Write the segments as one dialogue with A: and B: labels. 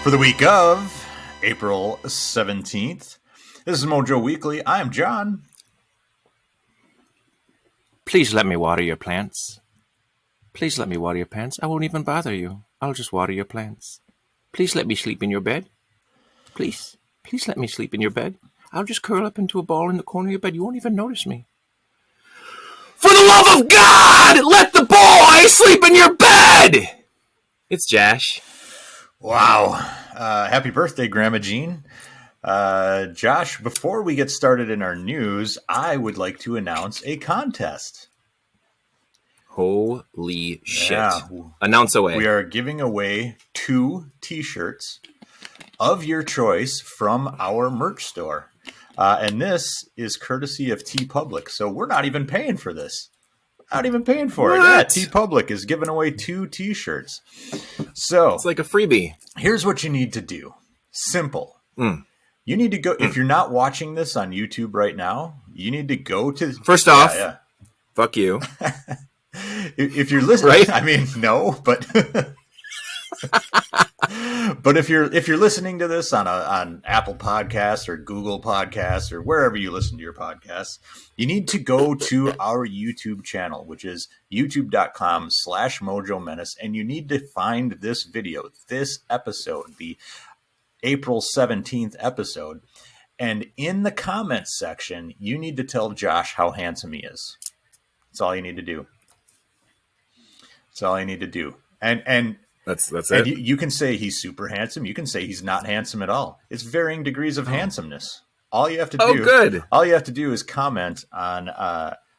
A: For the week of April 17th, this is MoJoWeekly. I'm John.
B: Please let me water your plants. Please let me water your plants. I won't even bother you. I'll just water your plants. Please let me sleep in your bed. Please let me sleep in your bed. I'll just curl up into a ball in the corner of your bed. You won't even notice me. For the love of God, let the boy sleep in your bed! It's Josh.
A: Wow. Happy birthday, Grandma Jean. Josh, before we get started in our news, I would like to announce a contest.
B: Holy shit.
A: Yeah.
B: Announce away.
A: We are giving away 2 t-shirts of your choice from our merch store. And this is courtesy of TeePublic. So we're not even paying for this. Not even paying for it. Yeah, TeePublic is giving away 2 t-shirts. So
B: it's like a freebie.
A: Here's what you need to do. Simple. You need to go, if you're not watching this on YouTube right now, you need to go to...
B: First off, fuck you.
A: If you're listening,
B: right?
A: I mean, no, but... But if you're listening to this on Apple Podcasts or Google Podcasts or wherever you listen to your podcasts, you need to go to our YouTube channel, which is youtube.com/MoJoMenace, and you need to find this video, this episode, the April 17th episode, and in the comments section, you need to tell Josh how handsome he is. That's all you need to do. That's all you need to do. And
B: That's
A: and
B: it.
A: you can say he's super handsome. You can say he's not handsome at all. It's varying degrees of handsomeness. All you have to do.
B: Oh, good.
A: All you have to do is comment on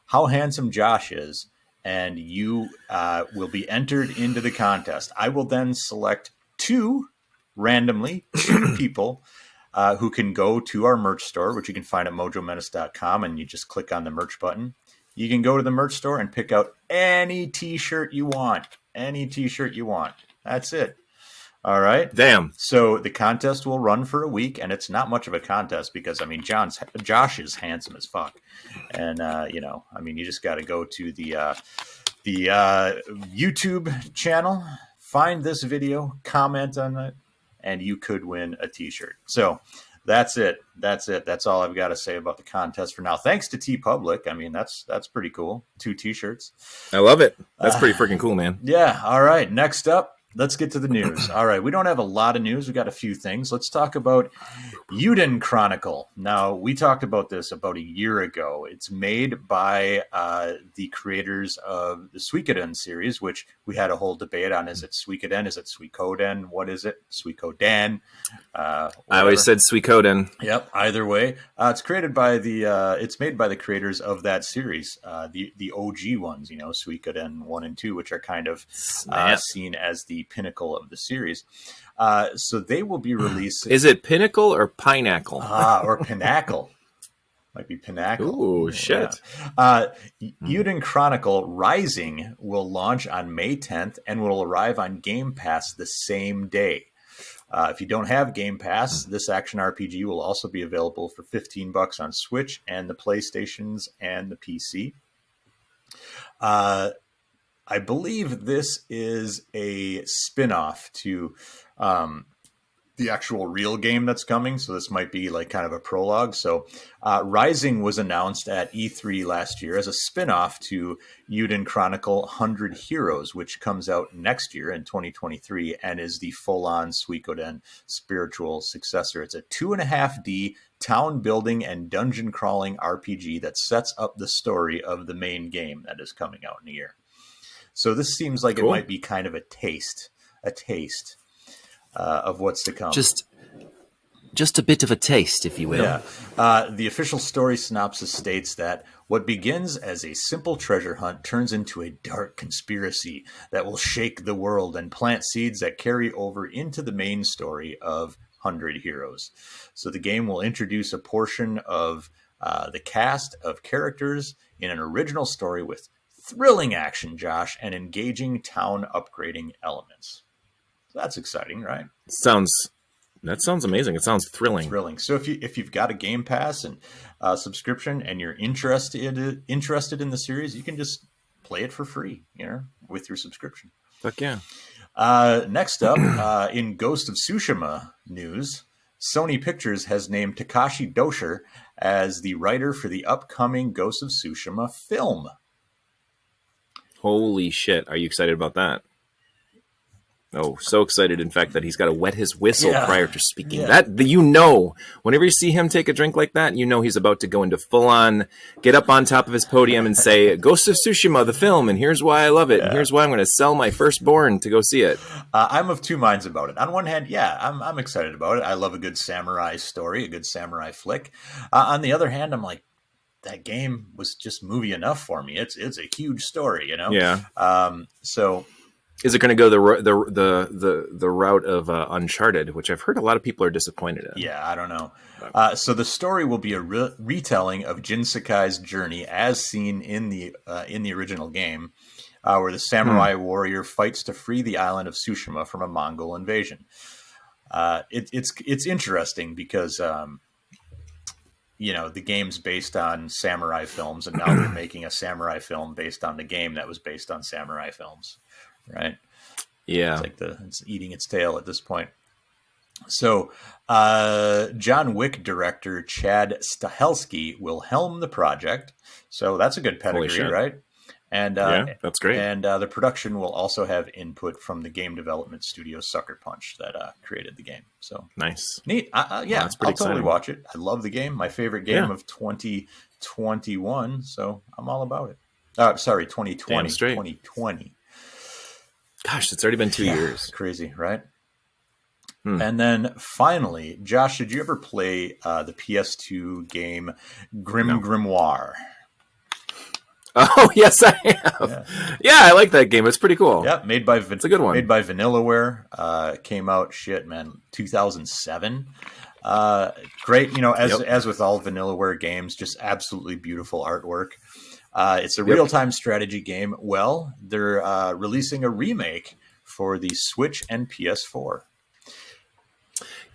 A: how handsome Josh is, and you will be entered into the contest. I will then select 2 people who can go to our merch store, which you can find at mojomenace.com, and you just click on the merch button. You can go to the merch store and pick out any t-shirt you want. Any t-shirt you want. That's it. All right.
B: Damn.
A: So the contest will run for a week, and it's not much of a contest because, I mean, Josh is handsome as fuck. And, you just got to go to the YouTube channel, find this video, comment on it, and you could win a t-shirt. So that's it. That's all I've got to say about the contest for now. Thanks to TeePublic. I mean, that's pretty cool. 2 t-shirts.
B: I love it. That's pretty freaking cool, man.
A: Yeah. All right. Next up, let's get to the news. All right. We don't have a lot of news. We got a few things. Let's talk about Eiyuden Chronicle. Now, we talked about this about a year ago. It's made by the creators of the Suikoden series, which we had a whole debate on. Is it Suikoden? Is it Suikoden? What is it? Suikoden?
B: I always said Suikoden.
A: Yep. Either way, it's created by it's made by the creators of that series, the OG ones, Suikoden 1 and 2, which are kind of seen as the pinnacle of the series. So they will be releasing.
B: Is it pinnacle or pineapple?
A: Or pinnacle. Might be pinnacle.
B: Ooh, shit.
A: Yeah. Eiyuden Chronicle Rising will launch on May 10th and will arrive on Game Pass the same day. If you don't have Game Pass, this action RPG will also be available for $15 on Switch and the PlayStations and the PC. I believe this is a spin-off to the actual real game that's coming. So this might be like kind of a prologue. So Rising was announced at E3 last year as a spin-off to Eiyuden Chronicle 100 Heroes, which comes out next year in 2023 and is the full-on Suikoden spiritual successor. It's a 2.5D town building and dungeon crawling RPG that sets up the story of the main game that is coming out in a year. So this seems like It might be kind of a taste of what's to come.
B: Just a bit of a taste, if you will.
A: Yeah. The official story synopsis states that what begins as a simple treasure hunt turns into a dark conspiracy that will shake the world and plant seeds that carry over into the main story of 100 Heroes. So the game will introduce a portion of the cast of characters in an original story with thrilling action, Josh, and engaging town upgrading elements. So that's exciting, right?
B: That sounds amazing. It sounds thrilling.
A: So if you've got a Game Pass and subscription and you're interested in the series, you can just play it for free, with your subscription.
B: Fuck yeah.
A: Next up, in Ghost of Tsushima news, Sony Pictures has named Takashi Dosher as the writer for the upcoming Ghost of Tsushima film.
B: Holy shit. Are you excited about that? Oh, so excited, in fact, that he's got to wet his whistle prior to speaking. Whenever you see him take a drink like that, he's about to go into full-on, get up on top of his podium and say, Ghost of Tsushima, the film, and here's why I love it, and here's why I'm going to sell my firstborn to go see it.
A: I'm of two minds about it. On one hand, I'm excited about it. I love a good samurai story, a good samurai flick. On the other hand, I'm like, that game was just movie enough for me. It's a huge story,
B: Yeah.
A: So...
B: Is it going to go the route of Uncharted, which I've heard a lot of people are disappointed in?
A: Yeah, I don't know. So the story will be a retelling of Jin Sakai's journey as seen in the original game, where the samurai warrior fights to free the island of Tsushima from a Mongol invasion. It's interesting because the game's based on samurai films, and now they're making a samurai film based on the game that was based on samurai films. Right.
B: Yeah.
A: It's eating its tail at this point. So, John Wick director Chad Stahelski will helm the project. So that's a good pedigree, right? And
B: that's great.
A: And the production will also have input from the game development studio Sucker Punch that created the game. So
B: nice,
A: neat. I'll totally watch it. I love the game. My favorite game of 2021. So I'm all about it. 2020. 2020.
B: Gosh, it's already been 2 years.
A: Crazy, right? And then finally, Josh, did you ever play the PS2 game GrimGrimoire?
B: Oh, yes, I have. Yeah, I like that game. It's pretty cool.
A: Yeah, it's a good one. Made by Vanillaware. Came out, 2007. Great, as with all Vanillaware games, just absolutely beautiful artwork. It's a real-time strategy game. Well, they're releasing a remake for the Switch and PS4.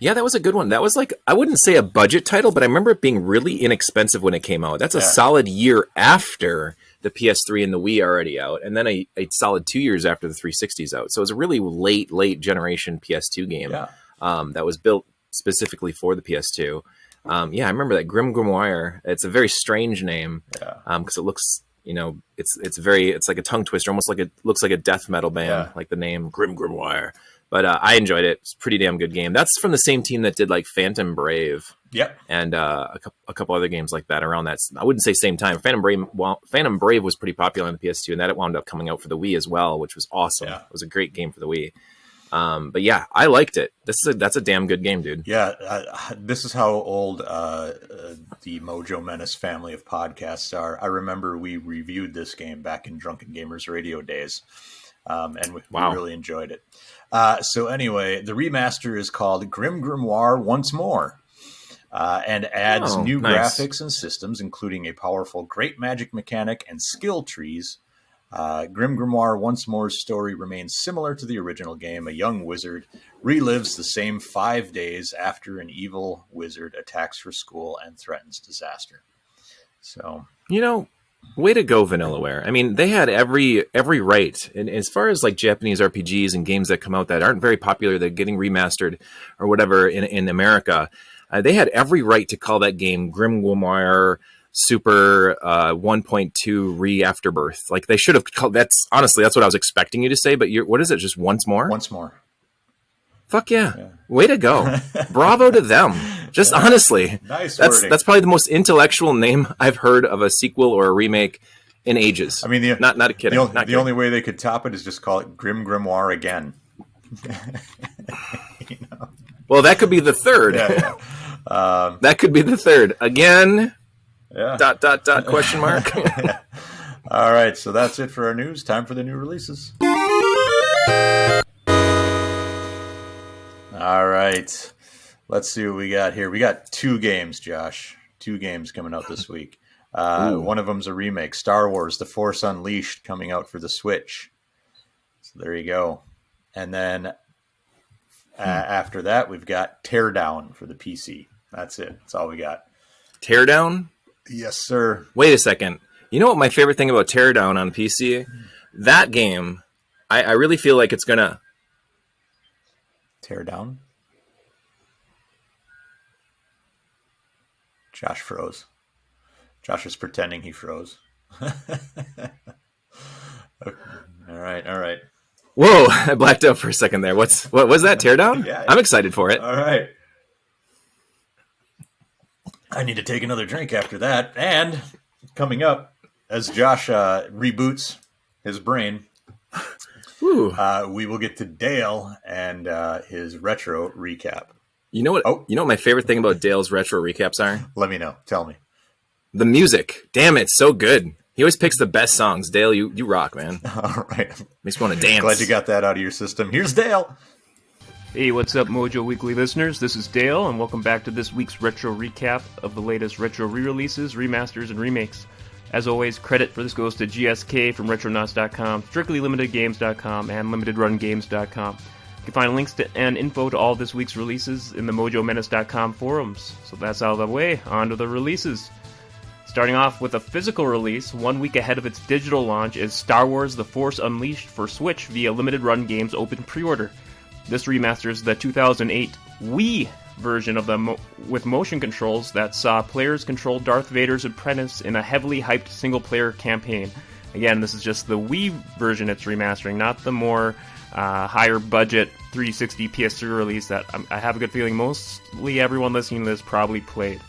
B: Yeah, that was a good one. That was I wouldn't say a budget title, but I remember it being really inexpensive when it came out. That's a solid year after the PS3 and the Wii are already out, and then a solid 2 years after the 360's out. So it was a really late generation PS2 game that was built specifically for the PS2. I remember that GrimGrimoire. It's a very strange name because it looks, it's like a tongue twister, almost looks like a death metal band, like the name GrimGrimoire. But I enjoyed it. It's a pretty damn good game. That's from the same team that did Phantom Brave. Yep. And a couple other games like that around that. I wouldn't say same time. Phantom Brave was pretty popular on the PS2, and that it wound up coming out for the Wii as well, which was awesome. Yeah. It was a great game for the Wii. But yeah, I liked it. That's a damn good game, dude.
A: Yeah, this is how old the Mojo Menace family of podcasts are. I remember we reviewed this game back in Drunken Gamers Radio days, and we really enjoyed it. So anyway, the remaster is called GrimGrimoire OnceMore, and adds new graphics and systems, including a powerful great magic mechanic and skill trees. GrimGrimoire OnceMore's story remains similar to the original game. A young wizard relives the same 5 days after an evil wizard attacks her school and threatens disaster. So,
B: way to go, Vanillaware. I mean, they had every right. And as far as Japanese RPGs and games that come out that aren't very popular, they're getting remastered or whatever in America, they had every right to call that game GrimGrimoire Super 1.2 Re-Afterbirth. They should have called that's what I was expecting you to say, but what is it? Just Once More?
A: Once More.
B: Fuck yeah. Way to go. Bravo to them. Just honestly.
A: Nice
B: wording. That's probably the most intellectual name I've heard of a sequel or a remake in ages.
A: I mean,
B: not kidding.
A: The only way they could top it is just call it GrimGrimoire again.
B: Well, that could be the third. That could be the third. Again...
A: Yeah. ...
B: question mark.
A: All right, so that's it for our news. Time for the new releases. All right, let's see what we got here. We got 2 games, Josh. 2 games coming out this week. One of them's a remake, Star Wars: The Force Unleashed, coming out for the Switch. So there you go. And then after that, we've got Teardown for the PC. That's it. That's all we got.
B: Teardown?
A: Yes, sir.
B: Wait a second. You know what my favorite thing about Teardown on PC? That game, I really feel like it's going to
A: Tear down. Josh froze. Josh is pretending he froze. Okay. All right.
B: Whoa, I blacked out for a second there. What was that, teardown?
A: Yeah.
B: I'm excited for it.
A: All right. I need to take another drink after that. And coming up, as Josh reboots his brain, we will get to Dale and his retro recap.
B: You know what? You know what my favorite thing about Dale's retro recaps are?
A: Let me know. Tell me.
B: The music. Damn it, so good. He always picks the best songs. Dale, you rock, man.
A: All right.
B: Makes me want to dance.
A: Glad you got that out of your system. Here's Dale.
C: Hey, what's up, MoJoWeekly listeners? This is Dale, and welcome back to this week's retro recap of the latest retro re-releases, remasters, and remakes. As always, credit for this goes to GSK from Retronauts.com, StrictlyLimitedGames.com, and LimitedRunGames.com. You can find links and info to all this week's releases in the MojoMenace.com forums. So that's out of the way, on to the releases. Starting off with a physical release, 1 week ahead of its digital launch is Star Wars The Force Unleashed for Switch via Limited Run Games open pre-order. This remasters the 2008 Wii version of with motion controls that saw players control Darth Vader's apprentice in a heavily hyped single-player campaign. Again, this is just the Wii version it's remastering, not the more higher budget 360 PS3 release that I have a good feeling mostly everyone listening to this probably played.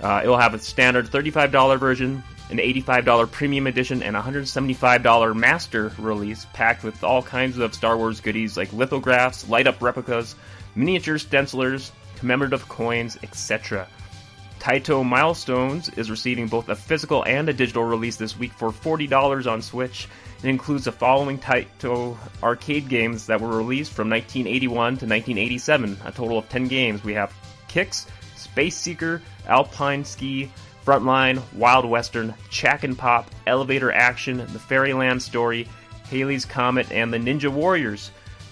C: It will have a standard $35 version, an $85 premium edition, and a $175 master release packed with all kinds of Star Wars goodies like lithographs, light-up replicas, miniature stencilers, commemorative coins, etc. Taito Milestones is receiving both a physical and a digital release this week for $40 on Switch. It includes the following Taito arcade games that were released from 1981 to 1987, a total of 10 games. We have Kicks, Space Seeker, Alpine Ski, Frontline, Wild Western, Chack and Pop, Elevator Action, The Fairyland Story, Haley's Comet, and The Ninja Warriors.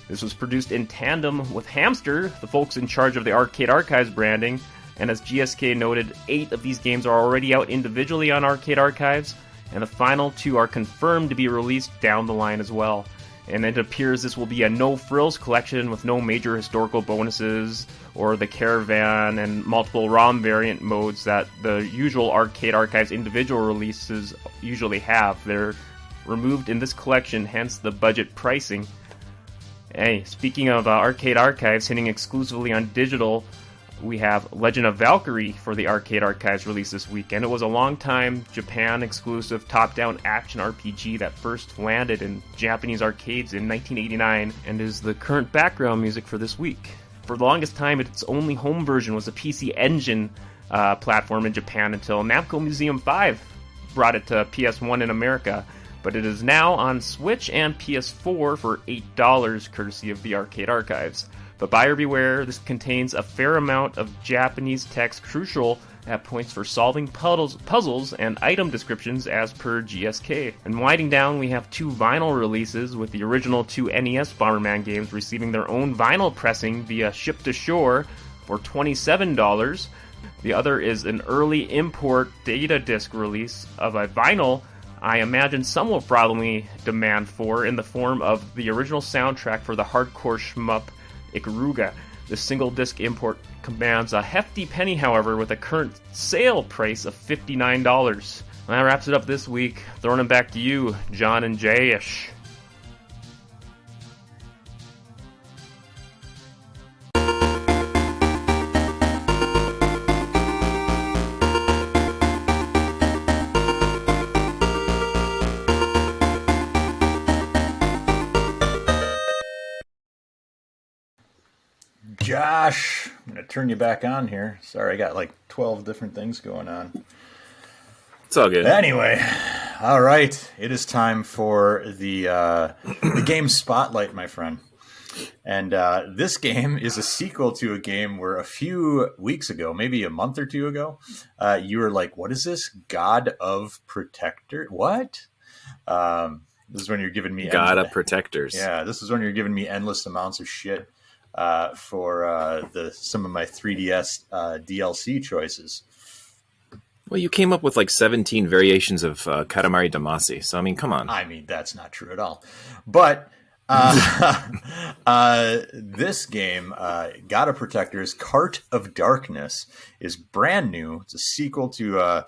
C: This was produced in tandem with Hamster, the folks in charge of the Arcade Archives branding, and as GSK noted, 8 of these games are already out individually on Arcade Archives, and the final 2 are confirmed to be released down the line as well. And it appears this will be a no-frills collection with no major historical bonuses or the caravan and multiple ROM variant modes that the usual Arcade Archives individual releases usually have. They're removed in this collection, hence the budget pricing. Hey, speaking of Arcade Archives hitting exclusively on digital, we have Legend of Valkyrie for the Arcade Archives release this week, and it was a long-time Japan-exclusive top-down action RPG that first landed in Japanese arcades in 1989 and is the current background music for this week. For the longest time, its only home version was a PC Engine platform in Japan until Namco Museum 5 brought it to PS1 in America, but it is now on Switch and PS4 for $8 courtesy of the Arcade Archives. But buyer beware, this contains a fair amount of Japanese text crucial at points for solving puzzles and item descriptions as per GSK. And winding down, we have 2 vinyl releases, with the original 2 NES Bomberman games receiving their own vinyl pressing via Ship to Shore for $27. The other is an early import data disc release of a vinyl I imagine some will probably demand for in the form of the original soundtrack for the hardcore shmup Ikaruga. The single disc import commands a hefty penny, however, with a current sale price of $59. Well, that wraps it up this week. Throwing it back to you, John and Jay-ish.
A: Josh, I'm going to turn you back on here. Sorry, I got like 12 different things going on.
B: It's all good.
A: Anyway, all right. It is time for the game Spotlight, my friend. And this game is a sequel to a game where a few weeks ago, maybe a month or 2 ago, you were like, what is this? God of Protector? What? This is when you're giving me...
B: God of Protectors.
A: Yeah, this is when you're giving me endless amounts of shit for some of my 3DS DLC choices.
B: Well, you came up with like 17 variations of Katamari Damacy, so I mean, come on.
A: I mean, that's not true at all. But This game, God of Protectors, Cart of Darkness, is brand new. It's a sequel to a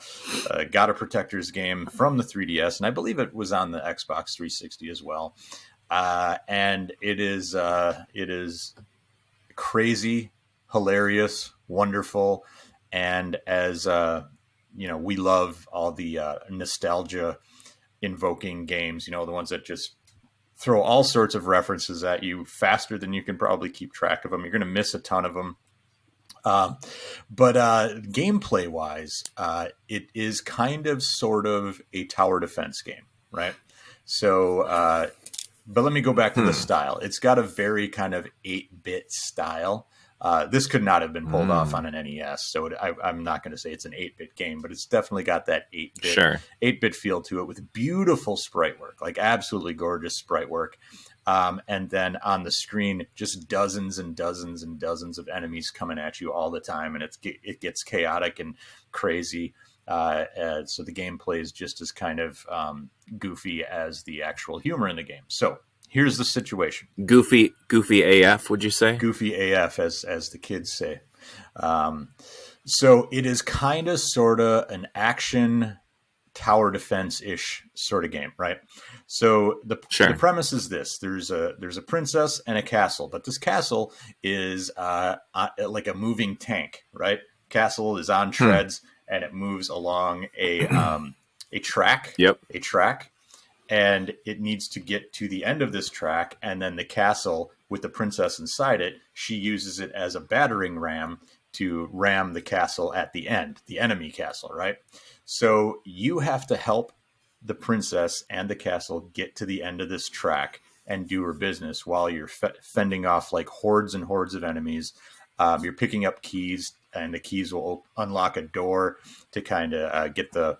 A: God of Protectors game from the 3DS, and I believe it was on the Xbox 360 as well. And it is crazy, hilarious, wonderful, and as we love all the nostalgia invoking games. The ones that just throw all sorts of references at you faster than you can probably keep track of them. You're going to miss a ton of them. But gameplay wise, it is kind of sort of a tower defense game, right? So, but let me go back to the style. It's got a very kind of 8-bit style. This could not have been pulled off on an NES, so I'm not going to say it's an 8-bit game, but it's definitely got that 8-bit feel to it with beautiful sprite work, like absolutely gorgeous sprite work. And then on the screen, just dozens and dozens and dozens of enemies coming at you all the time, and it gets chaotic and crazy. So the gameplay is just as kind of goofy as the actual humor in the game. So here's the situation.
B: Goofy AF, would you say?
A: Goofy AF, as the kids say. So it is kind of sort of an action tower defense-ish sort of game, right? So the premise is this: there's a princess and a castle, but this castle is like a moving tank, right? Castle is on treads and it moves along a track.
B: Yep.
A: A track. And it needs to get to the end of this track, and then the castle with the princess inside it, she uses it as a battering ram to ram the castle at the end, the enemy castle, right? So you have to help the princess and the castle get to the end of this track and do her business while you're fending off like hordes and hordes of enemies. You're picking up keys, and the keys will unlock a door to kind of get the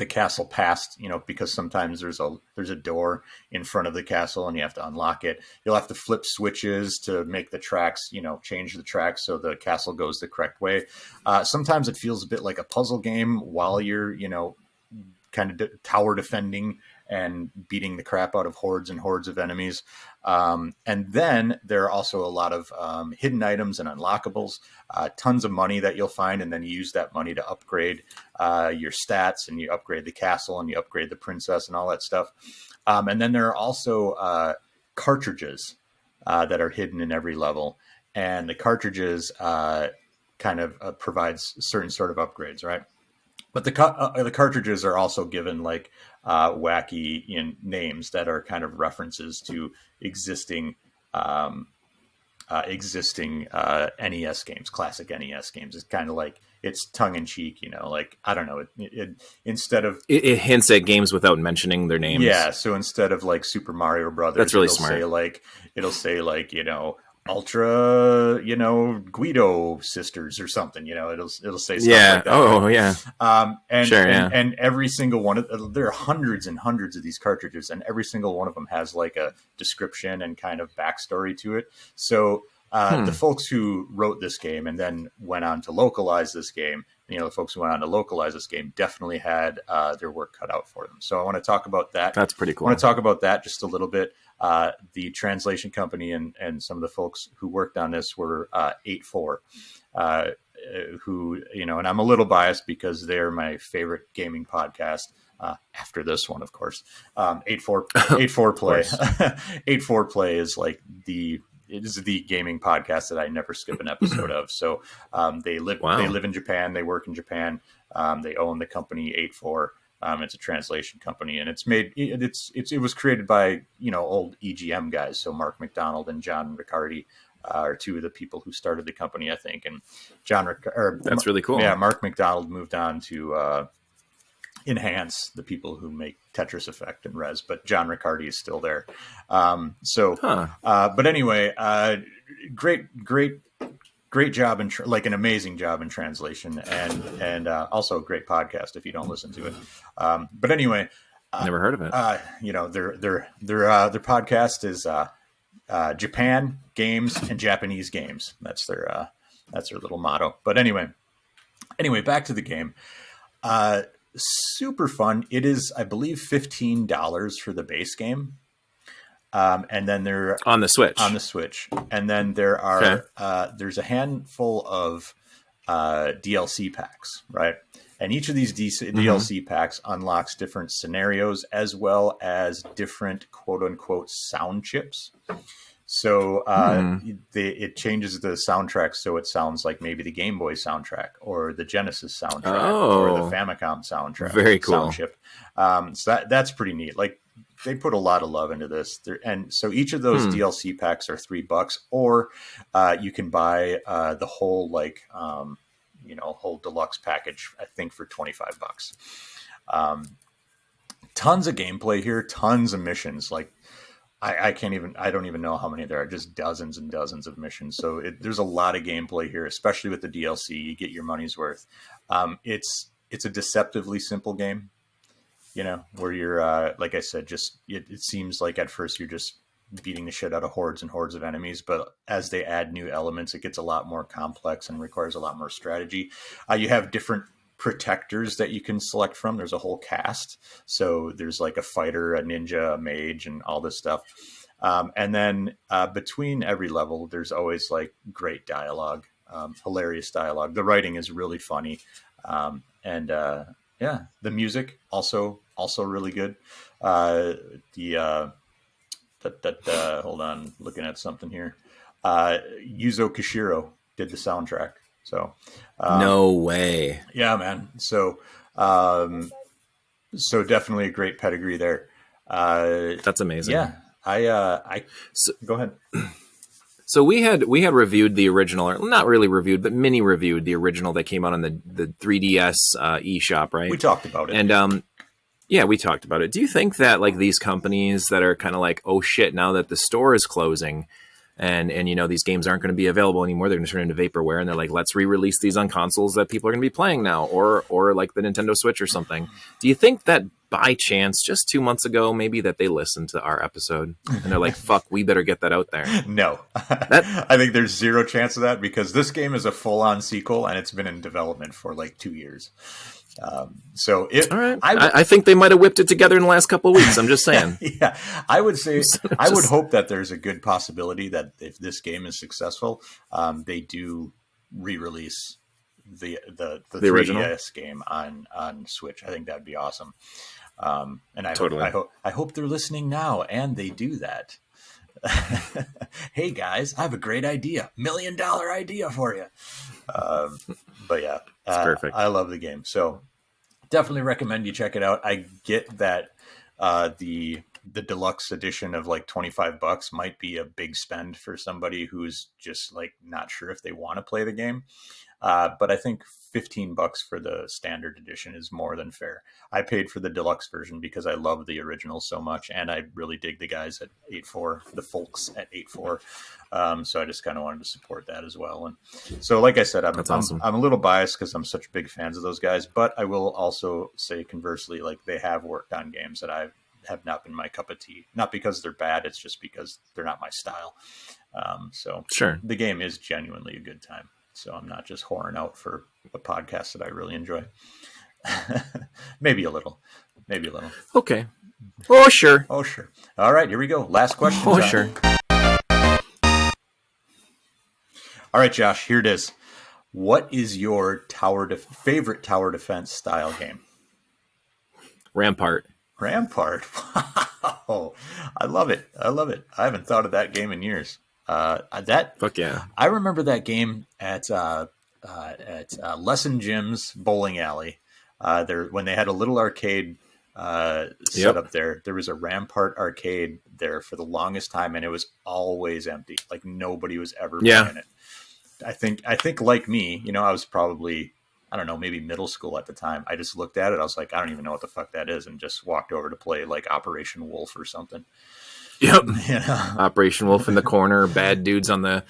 A: castle past, because sometimes there's a door in front of the castle and you have to unlock it. You'll have to flip switches to make the tracks, change the tracks so the castle goes the correct way. Sometimes it feels a bit like a puzzle game while you're, kind of tower defending and beating the crap out of hordes and hordes of enemies. And then there are also a lot of hidden items and unlockables, tons of money that you'll find, and then you use that money to upgrade your stats, and you upgrade the castle, and you upgrade the princess and all that stuff. And then there are also cartridges that are hidden in every level, and the cartridges kind of provides certain sort of upgrades, right? But the cartridges are also given like wacky names that are kind of references to existing NES games, classic NES games. It's kind of like it's tongue in cheek, like, I don't know. Instead of
B: it hints at games without mentioning their names.
A: Yeah. So instead of like Super Mario Brothers,
B: that's really smart.
A: It'll say Ultra, Guido sisters or something, it'll say stuff like that.
B: Oh, yeah.
A: And every single one there are hundreds and hundreds of these cartridges, and every single one of them has like a description and kind of backstory to it. So the folks who wrote this game and then went on to localize this game, the folks who went on to localize this game definitely had their work cut out for them. So I want to talk about that.
B: That's pretty cool.
A: I want to talk about that just a little bit. The translation company and some of the folks who worked on this were 8-4, who, and I'm a little biased because they're my favorite gaming podcast. After this one, of course, 8-4 play. 8-4 play is like it is the gaming podcast that I never skip an episode of. So they live in Japan. They work in Japan. They own the company 8-4. It's a translation company, and it was created by old EGM guys. So Mark McDonald and John Riccardi are two of the people who started the company, I think. And
B: that's really cool.
A: Yeah, Mark McDonald moved on to Enhance, the people who make Tetris Effect and Rez, but John Riccardi is still there. But anyway, great job like an amazing job in translation, and also a great podcast if you don't listen to it. But anyway,
B: never heard of it.
A: Their podcast is Japan games and Japanese games. That's their little motto. But anyway, back to the game. Super fun. It is, I believe, $15 for the base game. And then
B: on the Switch.
A: And then there are there's a handful of DLC packs, right? And each of these DLC packs unlocks different scenarios as well as different quote unquote sound chips. So it changes the soundtrack so it sounds like maybe the Game Boy soundtrack or the Genesis soundtrack or the Famicom soundtrack.
B: Very cool.
A: Sound chip. So that's pretty neat. Like they put a lot of love into this. And so each of those DLC packs are $3, or you can buy the whole whole deluxe package, I think, for $25. Tons of gameplay here, tons of missions. Like I don't even know how many there are, just dozens and dozens of missions. So there's a lot of gameplay here, especially with the DLC. You get your money's worth. It's a deceptively simple game, where you're, like I said, it seems like at first you're just beating the shit out of hordes and hordes of enemies, but as they add new elements, it gets a lot more complex and requires a lot more strategy. You have different protectors that you can select from. There's a whole cast. So there's like a fighter, a ninja, a mage, and all this stuff. And then between every level, there's always like great dialogue, hilarious dialogue. The writing is really funny. The music also really good. Hold on, looking at something here. Yuzo Koshiro did the soundtrack. So
B: no way.
A: Yeah, man. So definitely a great pedigree there.
B: That's amazing.
A: Yeah. Go ahead.
B: So we had reviewed the original, or not really reviewed, but mini reviewed the original that came out on the 3DS eShop, right?
A: We talked about it.
B: And yeah, we talked about it. Do you think that like these companies that are kind of like, oh shit, now that the store is closing and these games aren't going to be available anymore, they're going to turn into vaporware, and they're like, let's re-release these on consoles that people are going to be playing now, or like the Nintendo Switch or something. Do you think that by chance, just 2 months ago, maybe that they listened to our episode and they're like, fuck, we better get that out there?
A: No. I think there's zero chance of that, because this game is a full-on sequel and it's been in development for like 2 years. All right.
B: I think they might have whipped it together in the last couple of weeks. I'm just saying.
A: Yeah, I would say I would hope that there's a good possibility that if this game is successful, they do re-release the 3DS
B: original
A: game on Switch. I think that'd be awesome. And I hope they're listening now and they do that. Hey guys, I have a great idea, $1 million idea for you. But yeah,
B: it's perfect.
A: I love the game, so definitely recommend you check it out. I get that the deluxe edition of like $25 might be a big spend for somebody who's just like not sure if they want to play the game. But I think $15 for the standard edition is more than fair. I paid for the deluxe version because I love the original so much, and I really dig the guys at 8.4, the folks at 8.4. So I just kind of wanted to support that as well. And so, like I said, I'm a little biased because I'm such big fans of those guys, but I will also say conversely, like they have worked on games that I have not been my cup of tea. Not because they're bad, it's just because they're not my style. So
B: sure,
A: the game is genuinely a good time. So I'm not just whoring out for a podcast that I really enjoy. Maybe a little.
B: Okay. Oh, sure.
A: All right, here we go. Last question.
B: Oh, sure.
A: All right, Josh, here it is. What is your favorite tower defense style game?
B: Rampart.
A: Wow. I love it. I haven't thought of that game in years.
B: Fuck yeah.
A: I remember that game at Lesson Jim's bowling alley. When they had a little arcade set up there. There was a Rampart arcade there for the longest time, and it was always empty. Like nobody was ever playing it. I think like me, I was probably, I don't know, maybe middle school at the time. I just looked at it. I was like, I don't even know what the fuck that is, and just walked over to play like Operation Wolf or something.
B: Yep. Operation Wolf in the corner, bad dudes on the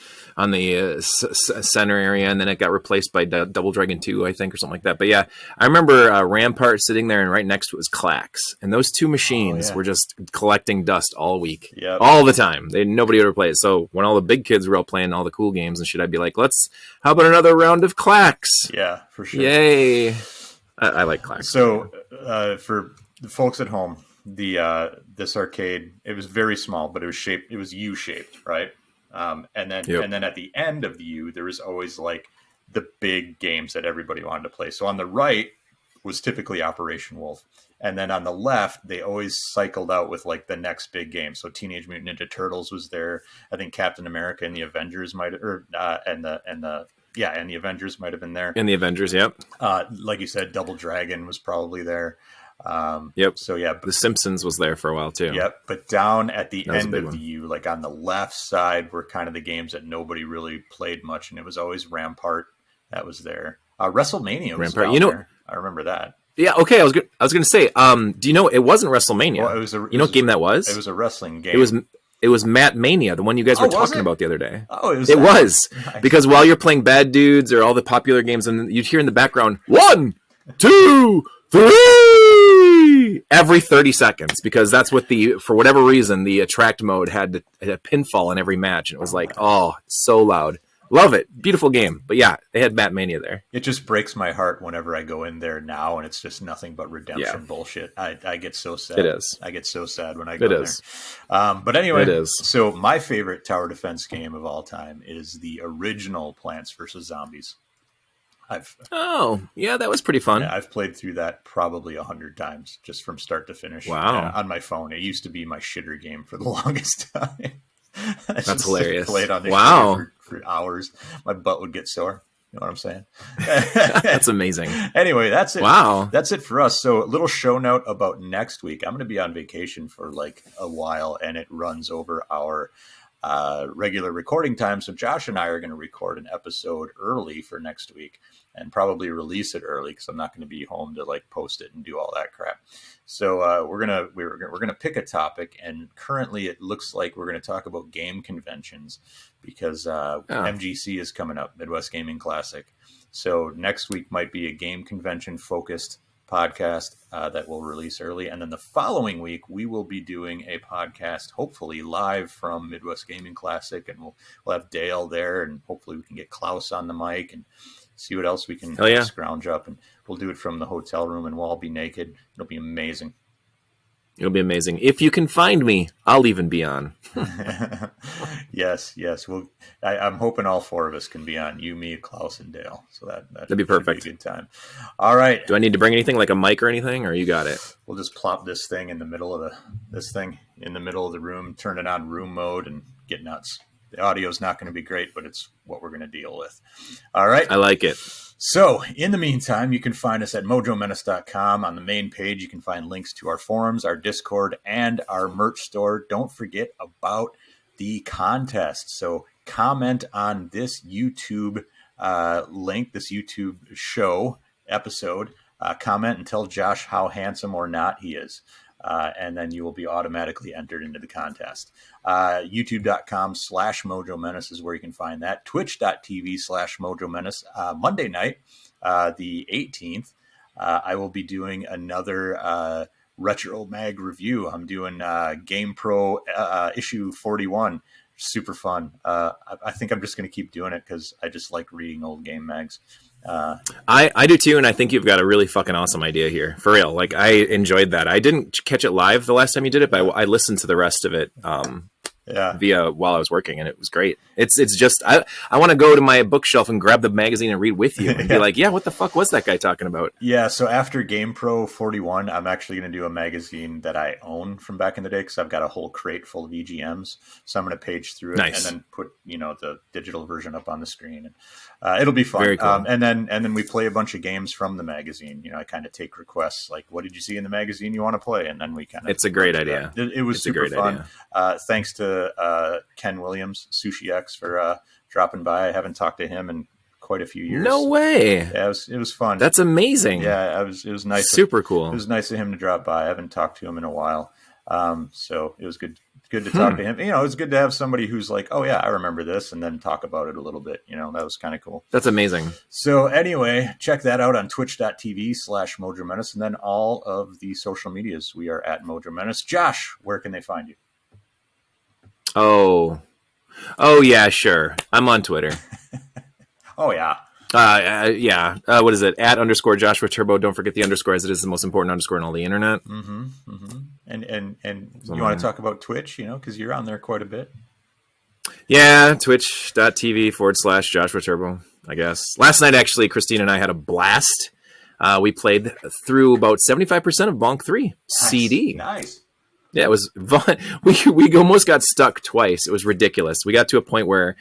B: center area, and then it got replaced by Double Dragon 2, I think, or something like that. But yeah, I remember Rampart sitting there, and right next to it was Clax, and those two machines were just collecting dust all week, all the time. Nobody would ever play it. So when all the big kids were out playing all the cool games and shit, I'd be like, how about another round of Clax?
A: Yeah, for sure.
B: Yay! I like Clax.
A: So for the folks at home, this arcade, it was very small, but it was U-shaped, right? And then at the end of the U, there was always like the big games that everybody wanted to play. So on the right was typically Operation Wolf. And then on the left, they always cycled out with like the next big game. So Teenage Mutant Ninja Turtles was there. I think Captain America and the Avengers and the Avengers might have been there.
B: And the Avengers, yep.
A: Like you said, Double Dragon was probably there.
B: Yep.
A: So yeah,
B: The Simpsons was there for a while too.
A: Yep. But down at the end of
B: one.
A: the U, like on the left side, were kind of the games that nobody really played much, and it was always Rampart that was there. WrestleMania was
B: Rampart.
A: down there. I remember that.
B: Yeah. Okay. I was going to say. Do you know it wasn't WrestleMania?
A: Well, you
B: know what game that was?
A: It was a wrestling game.
B: It was Matt Mania, the one you guys were talking about the other day.
A: Oh,
B: it was nice. Because while you're playing Bad Dudes or all the popular games, and you'd hear in the background 1, 2, 3 every 30 seconds, because that's what for whatever reason the attract mode had a pinfall in every match, and it was like, oh, so loud. Love it. Beautiful game. But yeah, they had Matt Mania there.
A: It just breaks my heart whenever I go in there now and it's just nothing but redemption bullshit. I get so sad.
B: It is.
A: I get so sad when I go there. But anyway,
B: it is.
A: So my favorite tower defense game of all time is the original Plants vs. Zombies.
B: That was pretty fun.
A: Yeah, I've played through that probably 100 times just from start to finish.
B: Wow.
A: On my phone. It used to be my shitter game for the longest time.
B: That's hilarious.
A: Played on this for hours. My butt would get sore. You know what I'm saying?
B: That's amazing.
A: Anyway, that's it.
B: Wow.
A: That's it for us. So a little show note about next week. I'm going to be on vacation for like a while, and it runs over our regular recording time. So Josh and I are going to record an episode early for next week and probably release it early because I'm not going to be home to like post it and do all that crap. So we're gonna pick a topic, and currently it looks like we're going to talk about game conventions because MGC is coming up, Midwest Gaming Classic. So next week might be a game convention focused podcast that will release early, and then the following week we will be doing a podcast, hopefully live from Midwest Gaming Classic, and we'll have Dale there, and hopefully we can get Klaus on the mic and see what else we can scrounge up, and we'll do it from the hotel room, and we'll all be naked. It'll be amazing.
B: It'll be amazing. If you can find me, I'll even be on.
A: Yes. Well, I'm hoping all four of us can be on. You, me, Klaus, and Dale. So that'd
B: be perfect.
A: Be a good time. All right.
B: Do I need to bring anything like a mic or anything, or you got it?
A: We'll just plop this thing in the middle of the room, turn it on room mode, and get nuts. The audio is not going to be great, but it's what we're going to deal with. All right.
B: I like it.
A: So in the meantime, you can find us at MoJoMenace.com. On the main page, you can find links to our forums, our Discord, and our merch store. Don't forget about the contest. So comment on this YouTube link, this YouTube show episode. Comment and tell Josh how handsome or not he is. And then you will be automatically entered into the contest. YouTube.com/MoJoMenace is where you can find that. Twitch.tv/MoJoMenace. Monday night, the 18th, I will be doing another Retro Mag review. I'm doing Game Pro issue 41. Super fun. I think I'm just going to keep doing it because I just like reading old game mags.
B: I do too, and I think you've got a really fucking awesome idea here. For real. Like, I enjoyed that. I didn't catch it live the last time you did it, but I listened to the rest of it via while I was working, and it was great. It's just I want to go to my bookshelf and grab the magazine and read with you and be like, yeah, what the fuck was that guy talking about?
A: Yeah, so after Game Pro 41, I'm actually going to do a magazine that I own from back in the day because I've got a whole crate full of EGMs. So I'm going to page through it and then put the digital version up on the screen. And, it'll be fun.
B: Very cool.
A: And then we play a bunch of games from the magazine. I kind of take requests like, what did you see in the magazine you want to play? And then we kind of...
B: It's a great idea.
A: It was super fun. Thanks to Ken Williams, Sushi X, for dropping by. I haven't talked to him in quite a few years.
B: No way.
A: Yeah, it was fun.
B: That's amazing.
A: Yeah, it was nice.
B: Super cool.
A: It was nice of him to drop by. I haven't talked to him in a while. So it was good to talk to him. It was good to have somebody who's like, oh yeah, I remember this, and then talk about it a little bit. That was kind of cool.
B: That's amazing.
A: So anyway, check that out on twitch.tv/MoJoMenace, and then all of the social medias. We are at MoJoMenace. Josh, where can they find you?
B: Oh yeah, sure. I'm on Twitter.
A: Oh yeah.
B: What is it? @_Joshua Turbo. Don't forget the underscore, as it is the most important underscore in all the internet.
A: Mm-hmm. And you want to talk about Twitch, because you're on there quite a bit.
D: Yeah, twitch.tv/Joshua Turbo, I guess. Last night, actually, Christine and I had a blast. We played through about 75% of Bonk 3 CD.
A: Nice.
D: Yeah, it was fun. We almost got stuck twice. It was ridiculous. We got to a point where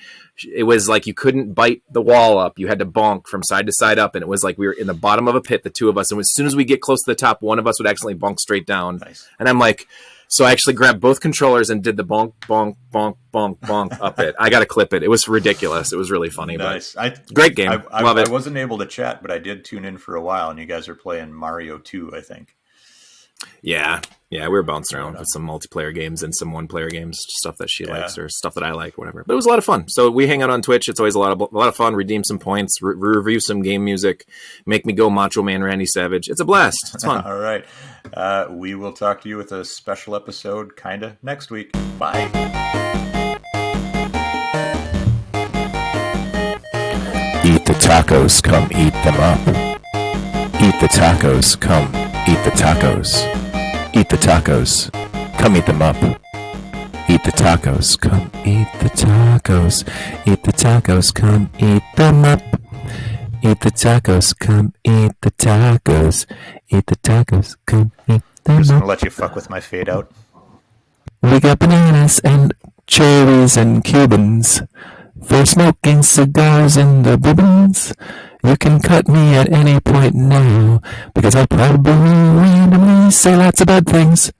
D: it was like you couldn't bite the wall up. You had to bonk from side to side up, and it was like we were in the bottom of a pit, the two of us. And as soon as we get close to the top, one of us would accidentally bonk straight down.
A: Nice.
D: And I'm like, so I actually grabbed both controllers and did the bonk, bonk, bonk, bonk, bonk up it. I got to clip it. It was ridiculous. It was really funny.
A: Nice.
D: Great game. Love it.
A: I wasn't able to chat, but I did tune in for a while, and you guys are playing Mario 2, I think.
D: Yeah, we were bouncing around with some multiplayer games and some one-player games, stuff that she likes or stuff that I like, whatever. But it was a lot of fun. So we hang out on Twitch. It's always a lot of fun. Redeem some points, review some game music, make me go Macho Man Randy Savage. It's a blast. It's fun.
A: All right. We will talk to you with a special episode next week. Bye.
E: Eat the tacos, come eat them up. Eat the tacos, come eat the tacos. Eat the tacos, come eat them up. Eat the tacos, come eat the tacos. Eat the tacos, come eat them up. Eat the tacos, come eat the tacos. Eat the tacos, come eat them
A: I'm just going
E: up.
A: to let you fuck with my fade out.
E: We got bananas and cherries and Cubans for smoking cigars in the ribbons. You can cut me at any point now, because I'll probably randomly say lots of bad things.